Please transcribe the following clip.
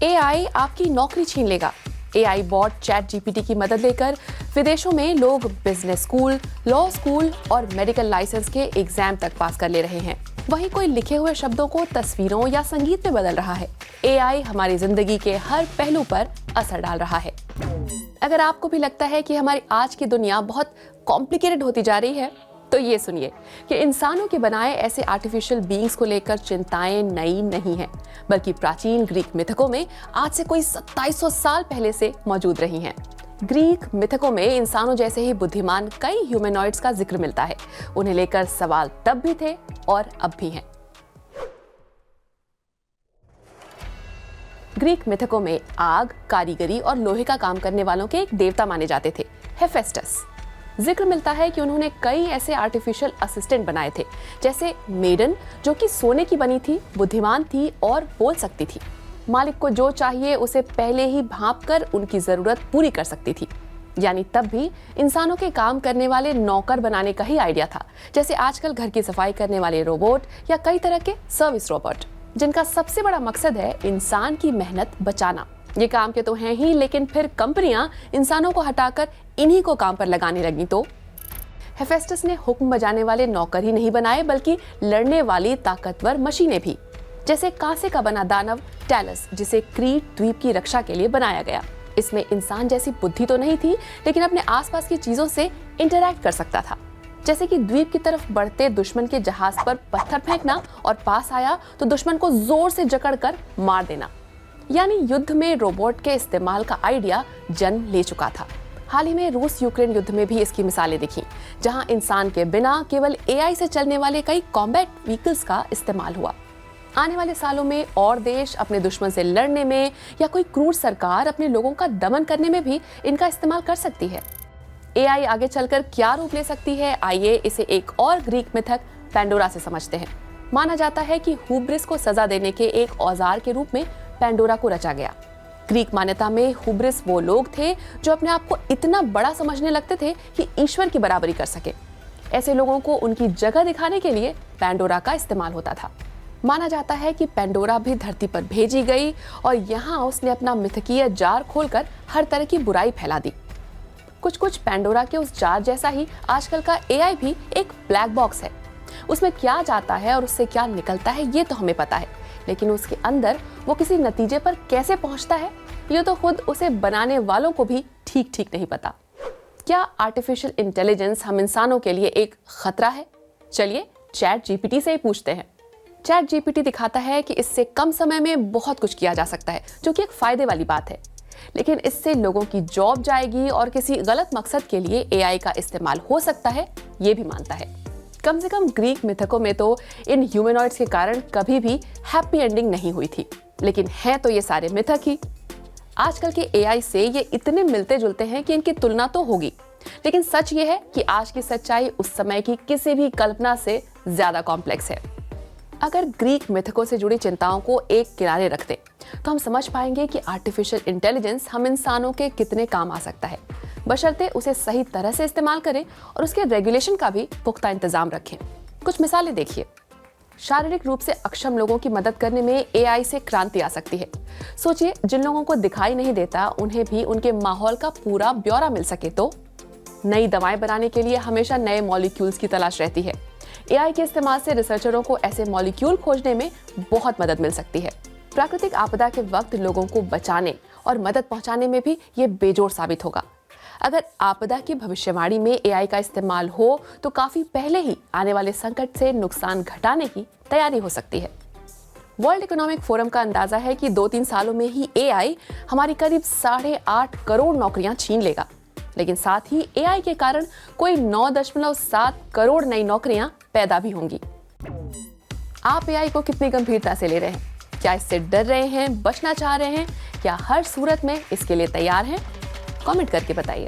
AI आपकी नौकरी छीन लेगा। एआई बॉट चैट जीपीटी की मदद लेकर विदेशों में लोग बिजनेस स्कूल, लॉ स्कूल और मेडिकल लाइसेंस के एग्जाम तक पास कर ले रहे हैं। वहीं कोई लिखे हुए शब्दों को तस्वीरों या संगीत में बदल रहा है। एआई हमारी जिंदगी के हर पहलू पर असर डाल रहा है। अगर आपको भी लगता है कि हमारी आज की दुनिया बहुत कॉम्प्लिकेटेड होती जा रही है, तो ये सुनिए कि इंसानों के बनाए ऐसे आर्टिफिशियल बीइंग्स को लेकर चिंताएं नई नहीं हैं, बल्कि प्राचीन ग्रीक मिथकों में आज से कोई 2700 साल पहले से मौजूद रही हैं। ग्रीक मिथकों में इंसानों जैसे ही बुद्धिमान कई ह्यूमैनॉइड्स का जिक्र मिलता है। उन्हें लेकर सवाल तब भी थे और अब भी हैं। ग्रीक मिथकों में आग, कारीगरी और लोहे का काम करने वालों के एक देवता माने जाते थे, हेफेस्टस। जिक्र मिलता है कि उन्होंने कई ऐसे आर्टिफिशियल असिस्टेंट बनाए थे, जैसे मेडन, जो कि सोने की बनी थी, बुद्धिमान थी और बोल सकती थी। मालिक को जो चाहिए उसे पहले ही भांप कर उनकी जरूरत पूरी कर सकती थी। यानी तब भी इंसानों के काम करने वाले नौकर बनाने का ही आइडिया था, जैसे आजकल घर की सफाई करने वाले रोबोट या कई तरह के सर्विस रोबोट, जिनका सबसे बड़ा मकसद है इंसान की मेहनत बचाना। ये काम के तो हैं ही, लेकिन फिर कंपनियां इंसानों को हटाकर इन्हीं को काम पर लगाने लगी तो हेफेस्टस ने हुक्म बजाने वाले नौकर ही नहीं बनाए, बल्कि लड़ने वाली ताकतवर मशीनें भी, जैसे कांसे का बना दानव टैलस, जिसे क्रीट द्वीप की रक्षा के लिए बनाया गया। इसमें इंसान जैसी बुद्धि तो नहीं थी, लेकिन अपने आसपास की चीजों से इंटरैक्ट कर सकता था, जैसे कि द्वीप की तरफ बढ़ते दुश्मन के जहाज पर पत्थर फेंकना और पास आया तो दुश्मन को जोर से जकड़कर मार देना। यानी युद्ध में रोबोट के इस्तेमाल का आइडिया जन्म ले चुका था। हाल ही में रूस यूक्रेन युद्ध में भी इसकी मिसालें दिखी, जहां इंसान के बिना केवल एआई से चलने वाले कई कॉम्बैट व्हीकल्स का इस्तेमाल हुआ। आने वाले सालों में और देश अपने दुश्मन से लड़ने में या कोई क्रूर सरकार अपने लोगों का दमन करने में भी इनका इस्तेमाल कर सकती है। एआई आगे चलकर क्या रूप ले सकती है, आइए इसे एक और ग्रीक मिथक पेंडोरा से समझते हैं। माना जाता है कि हुब्रिस को सजा देने के एक औजार के रूप में पेंडोरा को रचा गया। ग्रीक मान्यता में हुब्रिस वो लोग थे जो अपने आप को इतना बड़ा समझने लगते थे कि ईश्वर की बराबरी कर सके। ऐसे लोगों को उनकी जगह दिखाने के लिए पेंडोरा का इस्तेमाल होता था। माना जाता है कि पेंडोरा भी धरती पर भेजी गई और यहाँ उसने अपना मिथकीय जार खोलकर हर तरह की बुराई फैला दी। कुछ पेंडोरा के उस जार जैसा ही आजकल का एआई भी एक ब्लैक बॉक्स है। उसमें क्या जाता है और उससे क्या निकलता है ये तो हमें पता है, लेकिन उसके अंदर वो किसी नतीजे पर कैसे पहुंचता है ये तो खुद उसे बनाने वालों को भी ठीक नहीं पता। क्या आर्टिफिशियल इंटेलिजेंस हम इंसानों के लिए एक खतरा है? चलिए चैट जीपीटी से ही पूछते हैं। चैट जीपीटी दिखाता है कि इससे कम समय में बहुत कुछ किया जा सकता है, जो कि एक फायदे वाली बात है, लेकिन इससे लोगों की जॉब जाएगी और किसी गलत मकसद के लिए एआई का इस्तेमाल हो सकता है, ये भी मानता है। कम से कम ग्रीक मिथकों में तो इन ह्यूमैनॉइड्स के कारण कभी भी हैप्पी एंडिंग नहीं हुई थी, लेकिन हैं तो ये सारे मिथक ही। आजकल के एआई से ये इतने मिलते जुलते हैं कि इनकी तुलना तो होगी, लेकिन सच ये है कि आज की सच्चाई उस समय की किसी भी कल्पना से ज्यादा कॉम्प्लेक्स है। अगर ग्रीक मिथकों से जुड़ी चिंताओं को एक किनारे रख दें, तो हम समझ पाएंगे कि आर्टिफिशियल इंटेलिजेंस हम इंसानों के कितने काम आ सकता है, बशर्ते उसे सही तरह से इस्तेमाल करें और उसके रेगुलेशन का भी पुख्ता इंतजाम रखें। कुछ मिसालें देखिए। शारीरिक रूप से अक्षम लोगों की मदद करने में एआई से क्रांति आ सकती है। सोचिए, जिन लोगों को दिखाई नहीं देता उन्हें भी उनके माहौल का पूरा ब्यौरा मिल सके तो। नई दवाएं बनाने के लिए हमेशा नए मॉलिक्यूल्स की तलाश रहती है। एआई के इस्तेमाल से रिसर्चरों को ऐसे मॉलिक्यूल खोजने में बहुत मदद मिल सकती है। प्राकृतिक आपदा के वक्त लोगों को बचाने और मदद पहुंचाने में भी ये बेजोड़ साबित होगा। अगर आपदा की भविष्यवाणी में एआई का इस्तेमाल हो तो काफी पहले ही आने वाले संकट से नुकसान घटाने की तैयारी हो सकती है। वर्ल्ड इकोनॉमिक फोरम का अंदाजा है कि 2-3 सालों में ही एआई हमारी करीब 8.5 करोड़ नौकरियां छीन लेगा, लेकिन साथ ही एआई के कारण कोई 9.7 करोड़ नई नौकरियां पैदा भी होंगी। आप एआई को कितनी गंभीरता से ले रहे हैं? क्या इससे डर रहे हैं, बचना चाह रहे हैं, या हर सूरत में इसके लिए तैयार हैं? कमेंट करके बताइए।